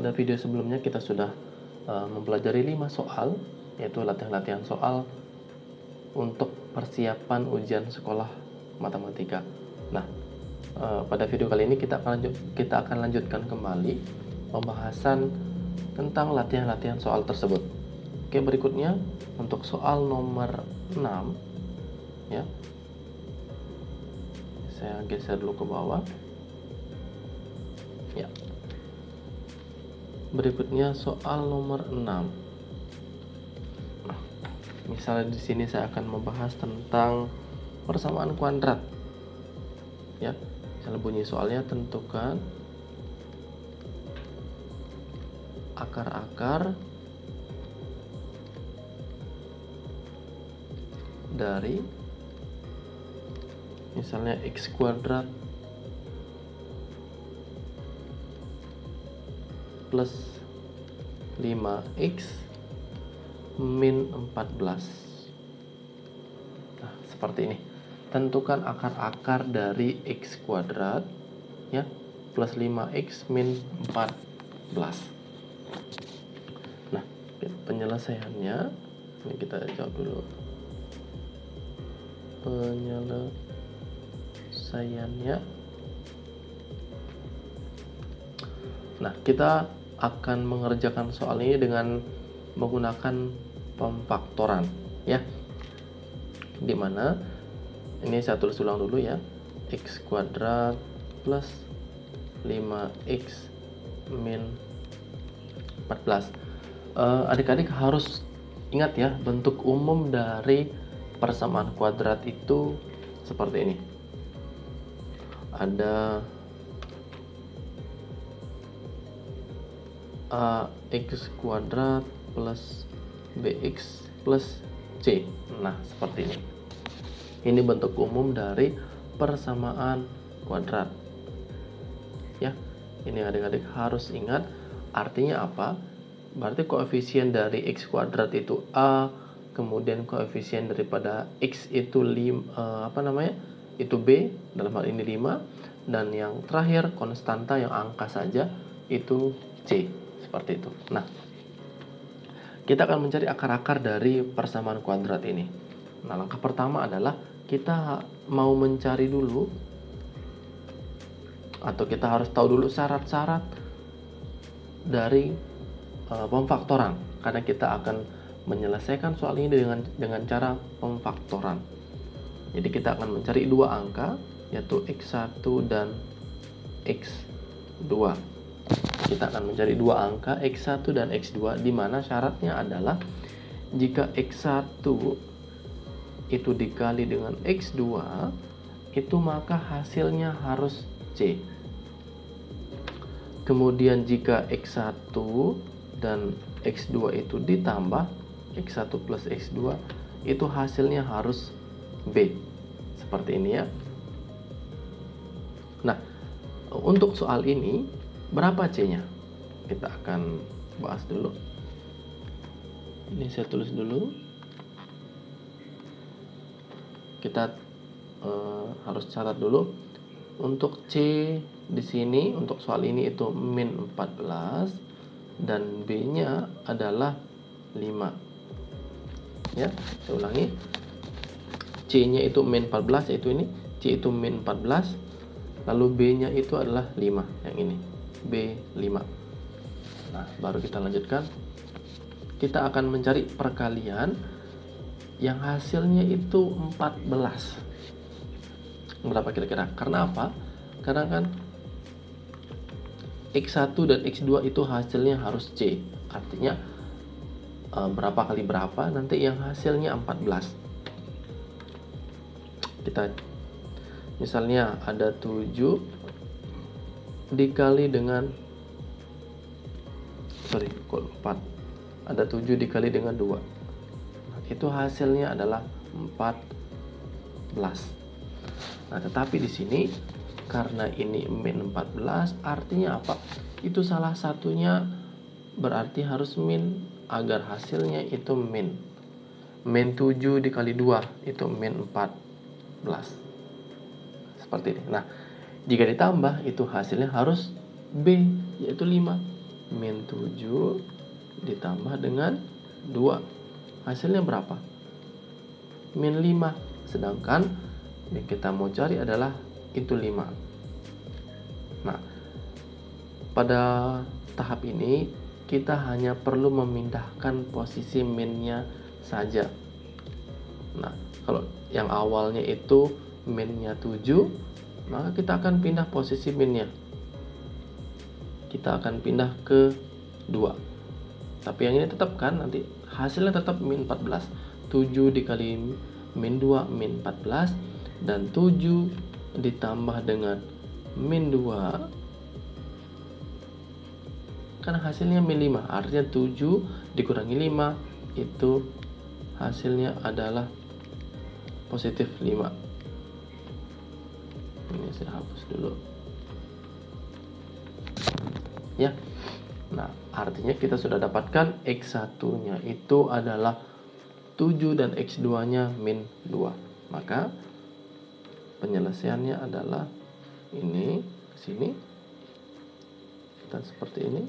pada video sebelumnya kita sudah mempelajari 5 soal, yaitu latihan-latihan soal untuk persiapan ujian sekolah matematika. Nah, pada video kali ini kita akan lanjutkan kembali pembahasan tentang latihan-latihan soal tersebut. Oke, berikutnya untuk soal nomor 6 ya. Saya geser dulu ke bawah. Ya. Berikutnya soal nomor 6. Misalnya di sini saya akan membahas tentang persamaan kuadrat. Ya. Misalnya bunyi soalnya, tentukan akar-akar dari misalnya x kuadrat plus 5x min 14. Nah, seperti ini. Tentukan akar-akar dari x kuadrat ya plus 5x min 14. Nah, penyelesaiannya ini kita jawab dulu. Penyelesaiannya. Nah, kita akan mengerjakan soal ini dengan menggunakan pemfaktoran ya. Dimana ini saya tulis ulang dulu ya. X kuadrat plus 5x min 14. Adik-adik harus ingat ya, bentuk umum dari persamaan kuadrat itu seperti ini. Ada ax kuadrat plus bx plus c. Nah, seperti ini. Ini bentuk umum dari persamaan kuadrat. Ya, ini adik-adik harus ingat artinya apa. Berarti koefisien dari x kuadrat itu a, kemudian koefisien daripada x itu itu b, dalam hal ini 5, dan yang terakhir konstanta yang angka saja itu c, seperti itu. Nah, kita akan mencari akar-akar dari persamaan kuadrat ini. Nah, langkah pertama adalah kita mau mencari dulu, atau kita harus tahu dulu syarat-syarat dari pemfaktoran, karena kita akan menyelesaikan soal ini dengan cara pemfaktoran. Jadi kita akan mencari dua angka, yaitu x1 dan x2. Kita akan mencari dua angka x1 dan x2, di mana syaratnya adalah jika x1 itu dikali dengan x2, itu maka hasilnya harus c. Kemudian jika x1 dan x2 itu ditambah, x1 plus x2, itu hasilnya harus b. Seperti ini ya. Nah, untuk soal ini berapa c-nya? Kita akan bahas dulu. Ini saya tulis dulu. Kita harus catat dulu. Untuk c di sini untuk soal ini itu min 14 dan b-nya adalah 5. Ya, saya ulangi. C-nya itu min 14, yaitu ini. C itu min 14. Lalu b-nya itu adalah 5, yang ini. B5. Nah, baru kita lanjutkan. Kita akan mencari perkalian yang hasilnya itu 14. Berapa kira-kira? Karena apa? Karena kan x1 dan x2 itu hasilnya harus c. Artinya berapa kali berapa, nanti yang hasilnya 14. Kita misalnya ada 7 dikali dengan 4. Ada 7 dikali dengan 2. Itu hasilnya adalah 14. Nah, tetapi di sini karena ini min 14, artinya apa? Itu salah satunya berarti harus min agar hasilnya itu min. Min 7 dikali 2 itu min 14. Seperti ini. Nah, jika ditambah itu hasilnya harus b, yaitu 5. min 7 ditambah dengan 2. Hasilnya berapa? Min 5. Sedangkan yang kita mau cari adalah itu 5. Nah, pada tahap ini kita hanya perlu memindahkan posisi minnya saja. Nah, kalau yang awalnya itu minnya 7, maka kita akan pindah posisi minnya. Kita akan pindah ke 2. Tapi yang ini tetap kan, nanti hasilnya tetap min 14. 7 dikali min 2, min 14. Dan 7 ditambah dengan min 2, kan hasilnya min 5. Artinya 7 dikurangi 5, itu hasilnya adalah positif 5. Ini saya hapus dulu ya. Nah, artinya kita sudah dapatkan X1-nya itu adalah 7 dan X2-nya min 2. Maka penyelesaiannya adalah ini ke sini dan seperti ini.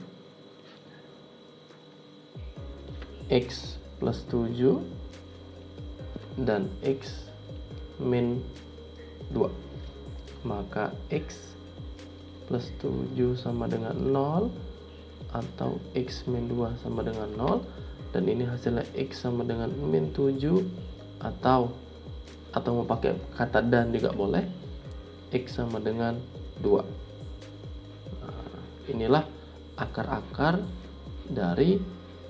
X plus 7 dan X min 2. Maka X plus 7 sama dengan 0 atau X min 2 sama dengan 0. Dan ini hasilnya X sama dengan min 7 atau mau pakai kata dan juga boleh, X sama dengan 2. Nah, inilah akar-akar dari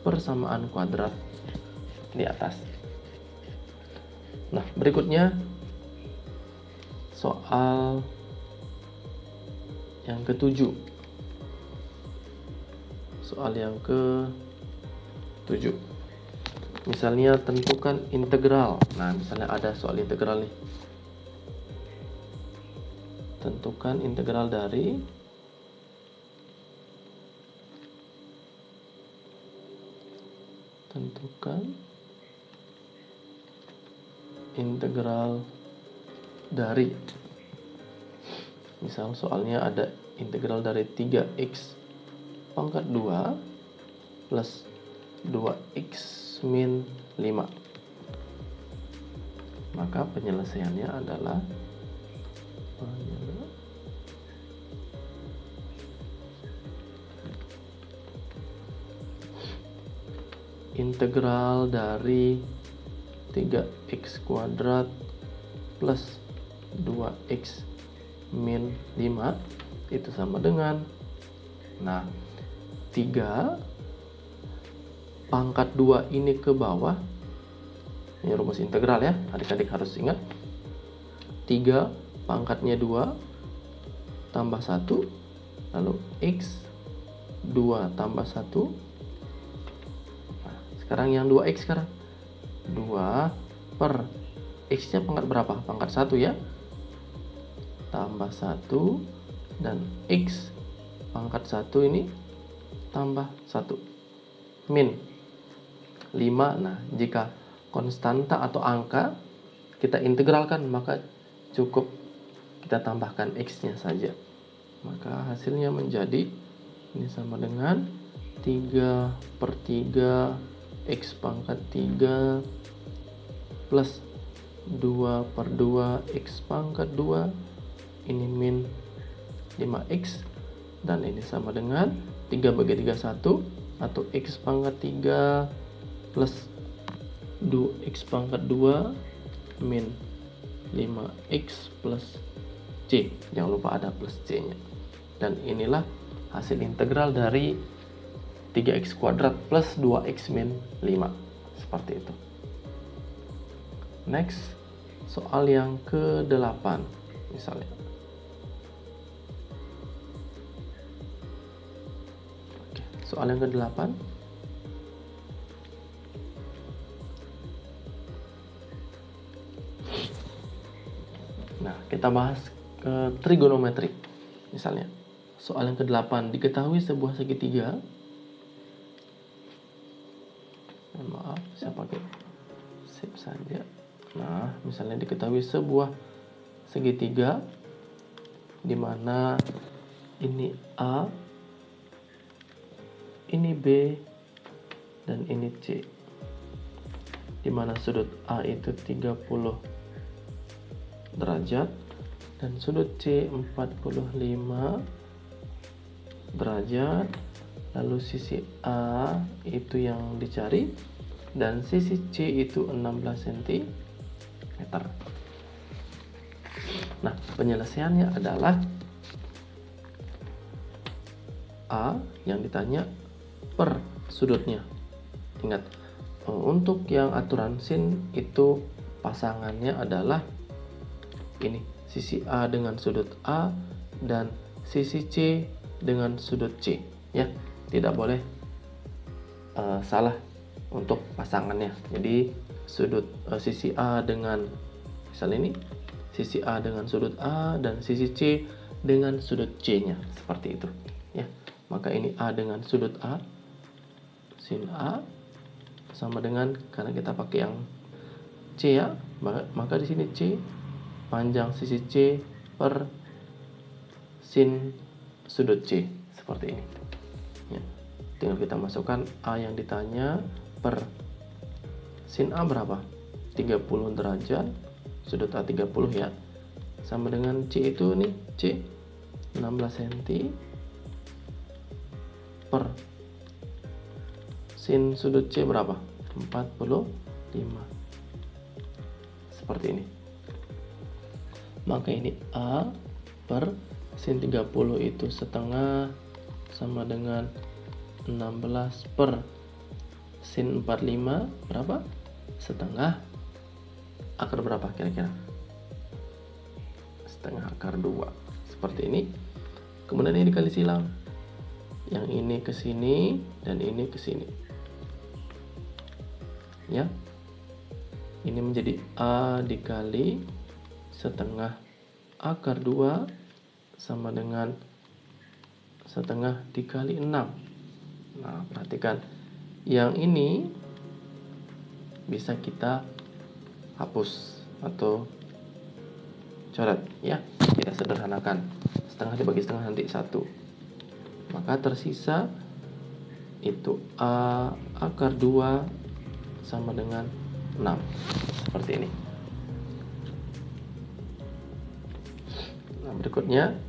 persamaan kuadrat di atas. Nah, berikutnya soal yang ke-7. Soal yang ke-7. Misalnya tentukan integral. Nah, misalnya ada soal integral nih. Tentukan integral dari misal soalnya ada integral dari 3x pangkat 2 plus 2x min 5. Maka penyelesaiannya adalah integral dari 3x kuadrat plus 2x min 5 itu sama dengan, nah, 3 pangkat 2 ini ke bawah. Ini rumus integral ya, adik-adik harus ingat. 3 pangkatnya 2 tambah 1, lalu x 2 tambah 1. Nah, sekarang yang 2x sekarang 2 per x nya pangkat berapa? Pangkat 1 ya, tambah 1, dan x pangkat 1 ini tambah 1 min 5. Nah, jika konstanta atau angka kita integralkan, maka cukup kita tambahkan x nya saja. Maka hasilnya menjadi ini sama dengan 3 per 3 x pangkat 3 plus 2 per 2 x pangkat 2, ini min 5x, dan ini sama dengan 3 bagi 3 1, atau x pangkat 3 plus 2x pangkat 2 min 5x plus c. Jangan lupa ada plus c nya. Dan inilah hasil integral dari 3x kuadrat plus 2x min 5. Seperti itu. Next, soal yang ke-8 misalnya. Oke, soal yang ke-8. Nah, kita bahas ke trigonometri. Misalnya, soal yang ke-8, diketahui sebuah segitiga. Maaf, saya pakai save saja. Nah, misalnya diketahui sebuah segitiga di mana ini A, ini B, dan ini C. Di mana sudut A itu 30 derajat dan sudut C 45 derajat. Lalu sisi A itu yang dicari dan sisi C itu 16 cm. Nah, penyelesaiannya adalah A yang ditanya per sudutnya. Ingat, untuk yang aturan sin itu pasangannya adalah ini, sisi A dengan sudut A dan sisi C dengan sudut C, ya. Tidak boleh salah untuk pasangannya. Jadi sisi A dengan misalnya ini, sisi A dengan sudut A dan sisi C dengan sudut C-nya, seperti itu, ya. Maka ini A dengan sudut A, sin A sama dengan, karena kita pakai yang C ya, maka di sini C panjang sisi C per sin sudut C, seperti ini, ya. Tinggal kita masukkan A yang ditanya per sin A berapa? 30 derajat, sudut A 30 ya, sama dengan C itu nih, C 16 cm per sin sudut C berapa? 45. Seperti ini. Maka ini A per sin 30 itu setengah sama dengan 16 per sin 45 berapa? Setengah akar berapa kira-kira? Setengah akar 2. Seperti ini. Kemudian ini dikali silang. Yang ini ke sini dan ini ke sini. Ya. Ini menjadi A dikali setengah akar 2 sama dengan setengah dikali 6. Nah, perhatikan. Yang ini bisa kita hapus atau coret, ya. Kita sederhanakan. Setengah dibagi setengah nanti 1. Maka tersisa itu A akar 2 sama dengan 6. Seperti ini. Nah, berikutnya,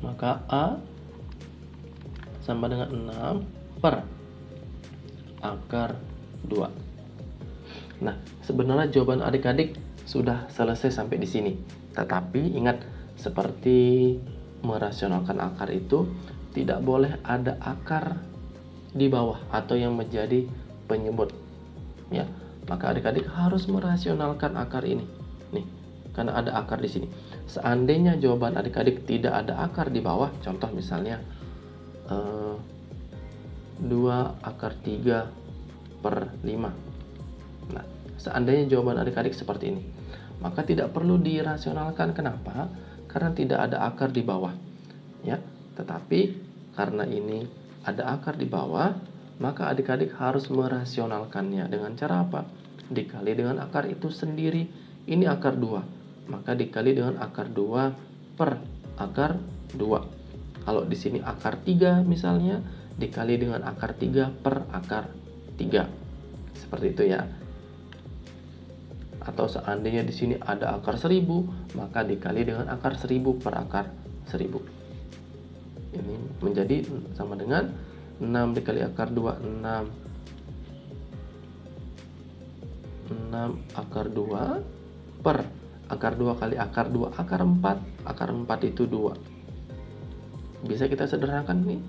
maka A sama dengan 6 per akar 2. Nah, sebenarnya jawaban adik-adik sudah selesai sampai di sini. Tetapi ingat, seperti merasionalkan akar itu tidak boleh ada akar di bawah atau yang menjadi penyebut, ya. Maka adik-adik harus merasionalkan akar ini nih, karena ada akar di sini. Seandainya jawaban adik-adik tidak ada akar di bawah, contoh misalnya 2 akar 3 per 5. Nah, seandainya jawaban adik-adik seperti ini, maka tidak perlu dirasionalkan. Kenapa? Karena tidak ada akar di bawah, ya. Tetapi karena ini ada akar di bawah, maka adik-adik harus merasionalkannya dengan cara apa? Dikali dengan akar itu sendiri. Ini akar 2, maka dikali dengan akar 2 per akar 2. Kalau di sini akar 3 misalnya, dikali dengan akar 3 per akar 3. Seperti itu ya. Atau seandainya di sini ada akar 1000, maka dikali dengan akar 1000 per akar 1000. Ini menjadi sama dengan 6 dikali akar 2, 6 akar 2 per akar 2 kali akar 2, akar 4. Akar 4 itu 2. Bisa kita sederhanakan nih.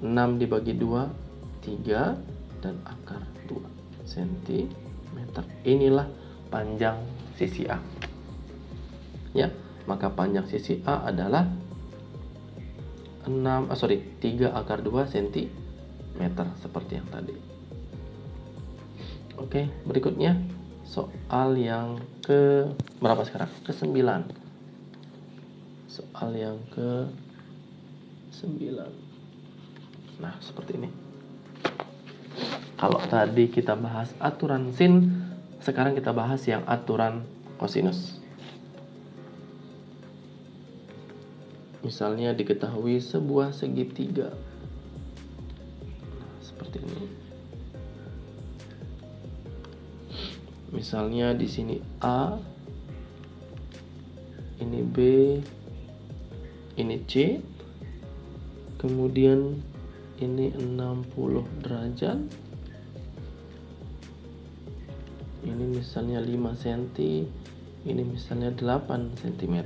6 dibagi 2, 3, dan akar 2 cm. Inilah panjang sisi A. Ya, maka panjang sisi A adalah 3 akar 2 cm, seperti yang tadi. Oke, berikutnya soal yang ke berapa sekarang? Ke-9. Soal yang ke-9. Nah, seperti ini. Kalau tadi kita bahas aturan sin, sekarang kita bahas yang aturan kosinus. Misalnya diketahui sebuah segitiga seperti ini. Misalnya di sini A, ini B, ini C, kemudian ini 60 derajat, ini misalnya 5 cm, ini misalnya 8 cm.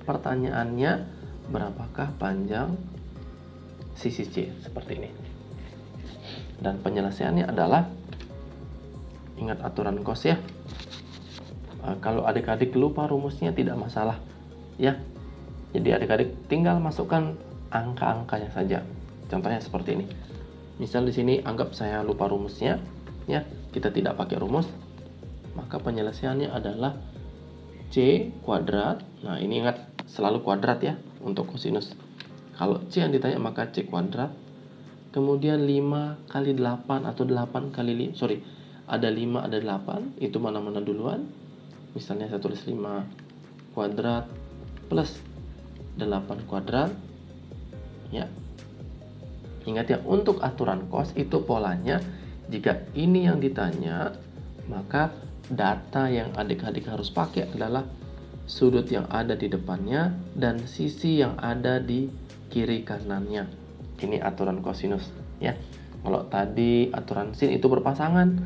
Pertanyaannya, berapakah panjang sisi C? Seperti ini. Dan penyelesaiannya adalah, ingat aturan cos ya. Kalau adik-adik lupa rumusnya tidak masalah ya. Jadi adik-adik tinggal masukkan angka-angkanya saja. Contohnya seperti ini. Misal di sini anggap saya lupa rumusnya ya, kita tidak pakai rumus. Maka penyelesaiannya adalah C kuadrat. Nah, ini ingat selalu kuadrat ya untuk kosinus. Kalau C yang ditanya maka C kuadrat. Kemudian 5 kali 8 atau 8 kali ada 5 ada 8, itu mana-mana duluan. Misalnya saya tulis 5 kuadrat plus 8 kuadrat ya. Ingat ya, untuk aturan cos itu polanya, jika ini yang ditanya, maka data yang adik-adik harus pakai adalah sudut yang ada di depannya dan sisi yang ada di kiri kanannya. Ini aturan kosinus ya. Kalau tadi aturan sin itu berpasangan,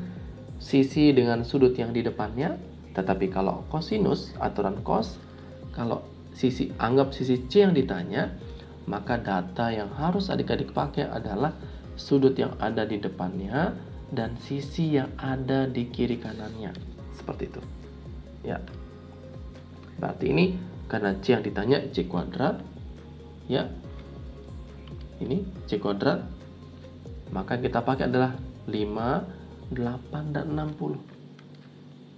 sisi dengan sudut yang di depannya. Tetapi kalau kosinus, aturan cos, kalau anggap sisi C yang ditanya, maka data yang harus adik-adik pakai adalah sudut yang ada di depannya dan sisi yang ada di kiri kanannya. Seperti itu ya. Berarti ini karena C yang ditanya C kuadrat ya, ini C kuadrat, maka kita pakai adalah 5, 8, dan 60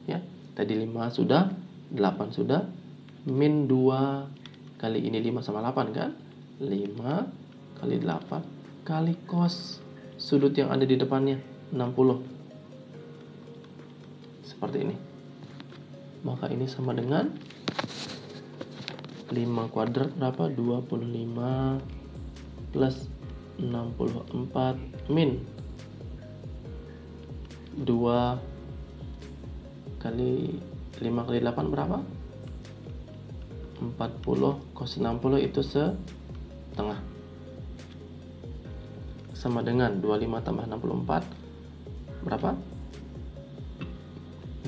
ya. Tadi 5 sudah, 8 sudah, min 2 kali ini 5 sama 8 kan, 5 kali 8 kali cos sudut yang ada di depannya 60. Seperti ini. Maka ini sama dengan 5 kuadrat berapa? 25 plus 64 min 2 kali 5 kali 8 berapa? 40, cos 60 itu setengah. Sama dengan 25 tambah 64 berapa?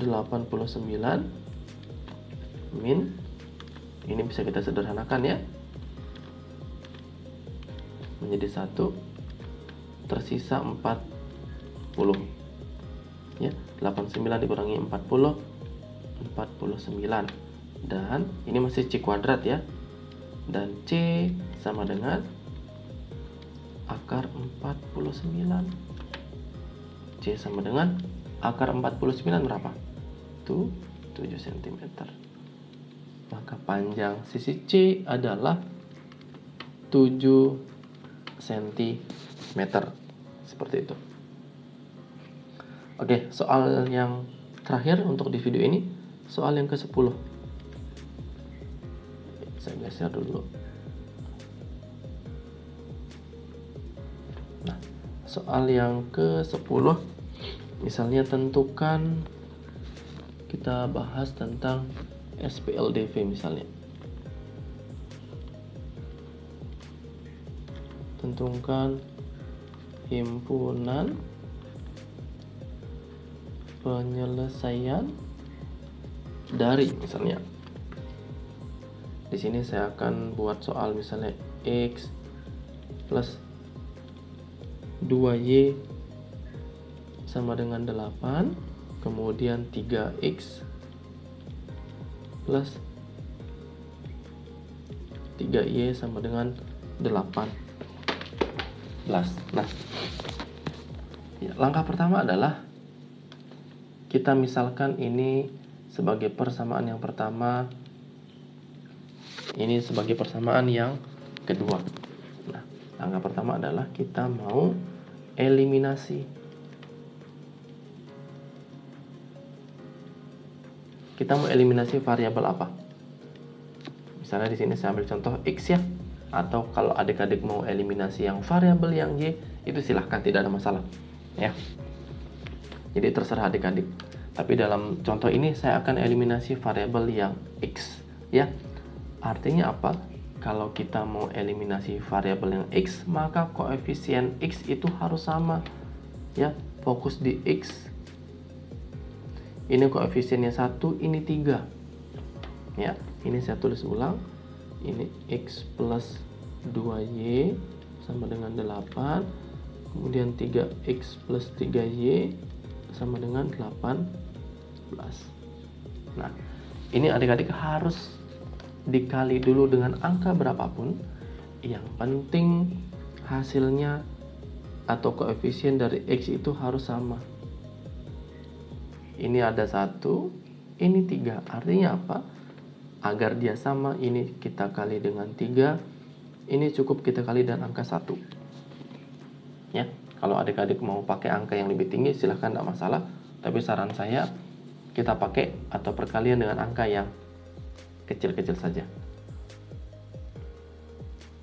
89 min, ini bisa kita sederhanakan ya, menjadi 1, tersisa 40 ya. 89 dikurangi 40, 49, dan ini masih C kuadrat ya, dan C sama dengan akar 49. C sama dengan akar 49 berapa? Itu 7 cm. Maka panjang sisi C adalah 7 cm. Seperti itu. Oke, soal yang terakhir untuk di video ini, soal yang ke-10. Saya geser dulu. Nah, soal yang ke-10, misalnya tentukan, kita bahas tentang SPLDV misalnya. Tentukan himpunan penyelesaian dari, misalnya. Di sini saya akan buat soal misalnya X plus 2Y sama dengan 8, kemudian 3X plus 3Y sama dengan 18. Nah, ya, langkah pertama adalah kita misalkan ini sebagai persamaan yang pertama, ini sebagai persamaan yang kedua. Nah, langkah pertama adalah kita mau eliminasi. Kita mau eliminasi variabel apa? Misalnya di sini saya ambil contoh X ya. Atau kalau adik-adik mau eliminasi yang variabel yang Y, itu silahkan, tidak ada masalah ya. Jadi terserah adik-adik. Tapi dalam contoh ini saya akan eliminasi variabel yang X ya. Artinya apa? Kalau kita mau eliminasi variabel yang X, maka koefisien X itu harus sama ya. Fokus di X. Ini koefisiennya 1, ini 3 ya. Ini saya tulis ulang. Ini X plus 2Y sama dengan 8. Kemudian 3X plus 3Y sama dengan 18. Nah, ini adik-adik harus dikali dulu dengan angka berapapun. Yang penting hasilnya atau koefisien dari X itu harus sama. Ini ada 1, ini 3. Artinya apa? Agar dia sama, ini kita kali dengan 3. Ini cukup kita kali dengan angka 1 ya. Kalau adik-adik mau pakai angka yang lebih tinggi silahkan, tidak masalah. Tapi saran saya kita pakai atau perkalian dengan angka yang kecil-kecil saja.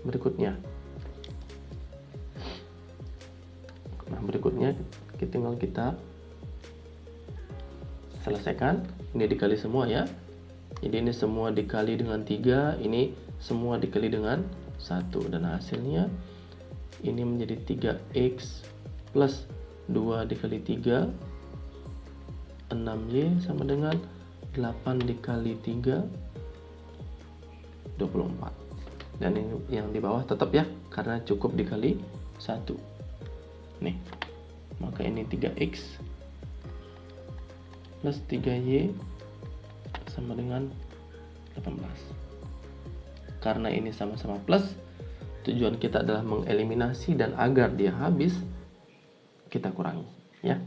Berikutnya. Nah, berikutnya tinggal kita selesaikan. Ini dikali semua ya. Jadi ini semua dikali dengan 3, ini semua dikali dengan 1, dan hasilnya ini menjadi 3x plus 2 dikali 3, 6y sama dengan 8 dikali 3, 24. Dan ini yang di bawah tetap ya, karena cukup dikali 1. Nih, maka ini 3x plus 3y sama dengan 18. Karena ini sama-sama plus, tujuan kita adalah mengeliminasi, dan agar dia habis kita kurangi ya.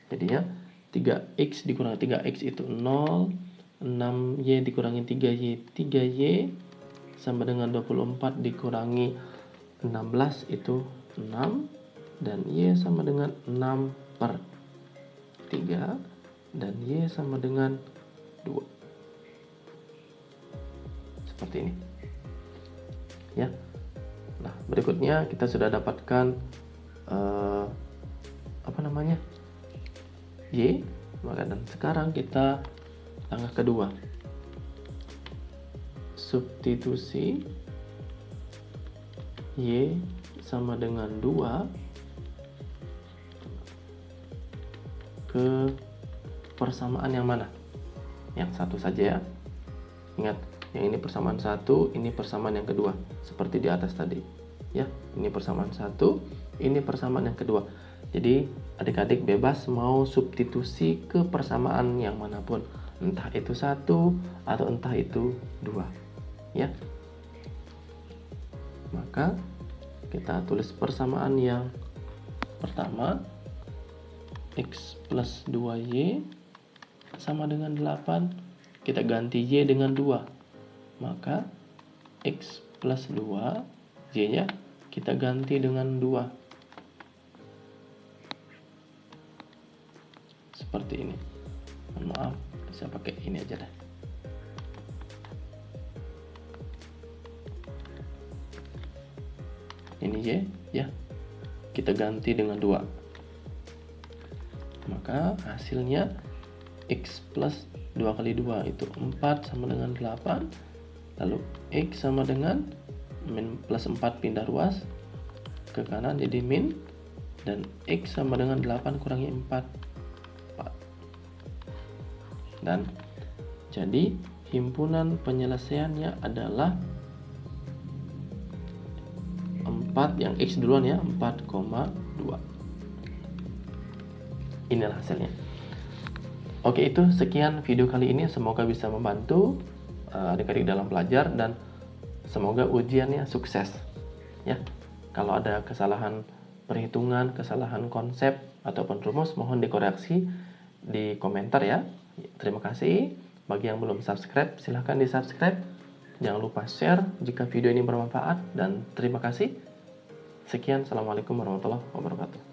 Jadinya 3x dikurangi 3x itu 0, 6y dikurangi 3y 3y sama dengan 24 dikurangi 16 itu 6, dan y sama dengan 6 per 3, dan y sama dengan 2. Seperti ini ya. Nah, berikutnya kita sudah dapatkan y, maka dan sekarang kita langkah kedua, substitusi y sama dengan 2 ke persamaan yang mana? Yang satu saja ya. Ingat, yang ini persamaan 1, ini persamaan yang kedua, seperti di atas tadi ya. Ini persamaan 1, ini persamaan yang kedua. Jadi adik-adik bebas mau substitusi ke persamaan yang manapun, entah itu 1 atau entah itu 2 ya. Maka kita tulis persamaan yang pertama, x plus 2y sama dengan 8, kita ganti y dengan 2, maka x plus 2, y nya kita ganti dengan 2. Seperti ini. Mohon maaf, saya pakai ini aja deh. Ini y ya, kita ganti dengan 2, maka hasilnya x plus 2 kali 2 itu 4 sama dengan 8, lalu x sama dengan min plus 4 pindah ruas ke kanan jadi min, dan x sama dengan 8 kurangi 4, 4. Dan jadi himpunan penyelesaiannya adalah 4, yang x duluan ya, 4,2. Inilah hasilnya. Oke, itu sekian video kali ini, semoga bisa membantu adik-adik dalam belajar, dan semoga ujiannya sukses ya. Kalau ada kesalahan perhitungan, kesalahan konsep ataupun rumus, mohon dikoreksi di komentar ya. Terima kasih. Bagi yang belum subscribe, silahkan di subscribe. Jangan lupa share jika video ini bermanfaat, dan terima kasih. Sekian, assalamualaikum warahmatullahi wabarakatuh.